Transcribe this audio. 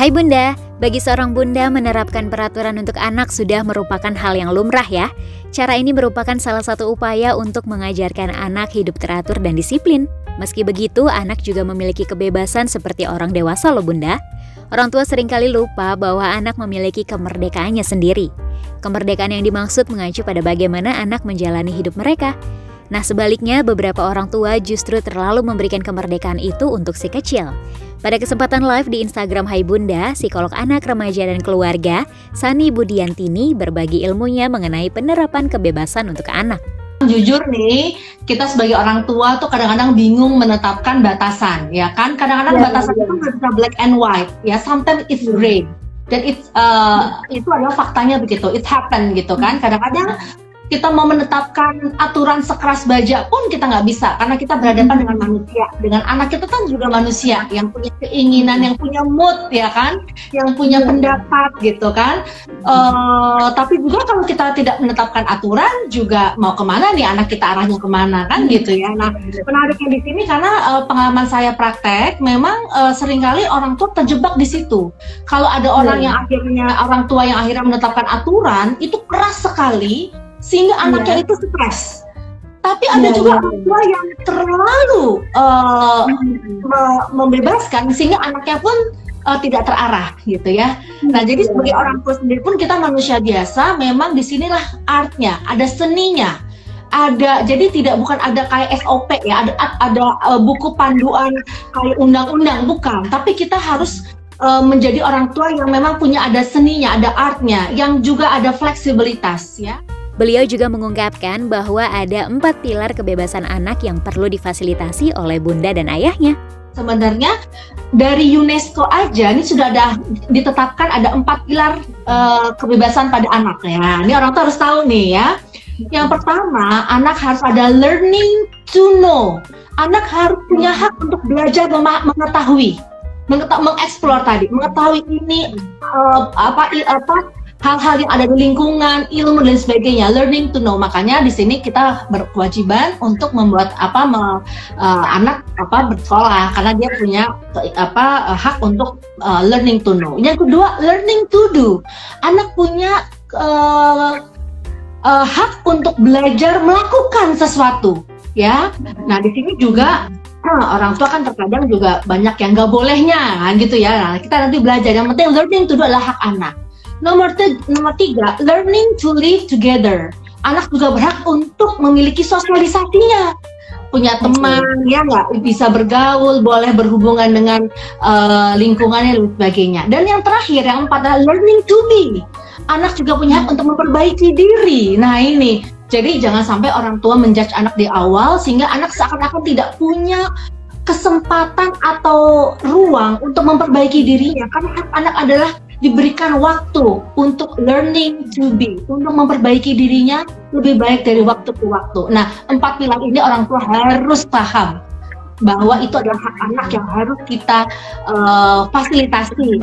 Hai Bunda, bagi seorang bunda menerapkan peraturan untuk anak sudah merupakan hal yang lumrah ya. Cara ini merupakan salah satu upaya untuk mengajarkan anak hidup teratur dan disiplin. Meski begitu, anak juga memiliki kebebasan seperti orang dewasa loh Bunda. Orang tua seringkali lupa bahwa anak memiliki kemerdekaannya sendiri. Kemerdekaan yang dimaksud mengacu pada bagaimana anak menjalani hidup mereka. Nah sebaliknya, beberapa orang tua justru terlalu memberikan kemerdekaan itu untuk si kecil. Pada kesempatan live di Instagram Hai Bunda, psikolog anak, remaja, dan keluarga, Sani Budiantini berbagi ilmunya mengenai penerapan kebebasan untuk anak. Jujur nih, kita sebagai orang tua tuh kadang-kadang bingung menetapkan batasan, ya kan? Kadang-kadang batasan itu nggak bisa black and white, ya. Sometimes it's gray. Dan itu adalah faktanya begitu, it happen gitu kan. Kadang-kadang kita mau menetapkan aturan sekeras baja pun kita nggak bisa, karena kita berhadapan dengan manusia, dengan anak kita kan juga manusia yang punya keinginan, yang punya mood, ya kan, yang punya pendapat gitu kan. Tapi juga kalau kita tidak menetapkan aturan, juga mau kemana nih anak kita, arahnya kemana kan gitu ya. Nah menariknya di sini karena pengalaman saya praktek, memang seringkali orang tua terjebak di situ. Kalau ada orang yang akhirnya, orang tua yang akhirnya menetapkan aturan, itu keras sekali, sehingga anaknya itu stres. Tapi ada juga orang tua yang terlalu membebaskan sehingga anaknya pun tidak terarah gitu ya. Nah jadi sebagai orang tua sendiri pun kita manusia biasa, memang disinilah artnya, ada seninya. Jadi bukan ada kayak SOP ya, ada buku panduan kayak undang-undang, bukan. Tapi kita harus menjadi orang tua yang memang punya ada seninya, ada artnya, yang juga ada fleksibilitas ya. Beliau juga mengungkapkan bahwa ada 4 pilar kebebasan anak yang perlu difasilitasi oleh bunda dan ayahnya. Sebenarnya dari UNESCO aja ini sudah ada ditetapkan ada 4 pilar kebebasan pada anak ya. Ini orang tuh harus tahu nih ya. Yang pertama, anak harus ada learning to know. Anak harus punya hak untuk belajar mengetahui, mengeksplor tadi, mengetahui ini hal-hal yang ada di lingkungan, ilmu dan sebagainya, learning to know. Makanya di sini kita berkewajiban untuk membuat anak bersekolah, karena dia punya hak untuk learning to know. Yang kedua, learning to do. Anak punya hak untuk belajar melakukan sesuatu, ya. Nah di sini juga orang tua kan terkadang juga banyak yang nggak bolehnya, kan gitu ya. Nah, kita nanti belajar. Yang penting learning to do adalah hak anak. Nomor 3, learning to live together. Anak juga berhak untuk memiliki sosialisasinya, punya teman, ya nggak, bisa bergaul, boleh berhubungan dengan lingkungannya dan sebagainya. Dan yang terakhir, yang 4 adalah learning to be. Anak juga punya hak untuk memperbaiki diri. Nah ini, jadi jangan sampai orang tua menjudge anak di awal sehingga anak seakan-akan tidak punya kesempatan atau ruang untuk memperbaiki dirinya, karena anak adalah diberikan waktu untuk learning to be, untuk memperbaiki dirinya lebih baik dari waktu ke waktu. Nah 4 pilar ini orang tua harus paham bahwa itu adalah hak anak yang harus kita fasilitasi.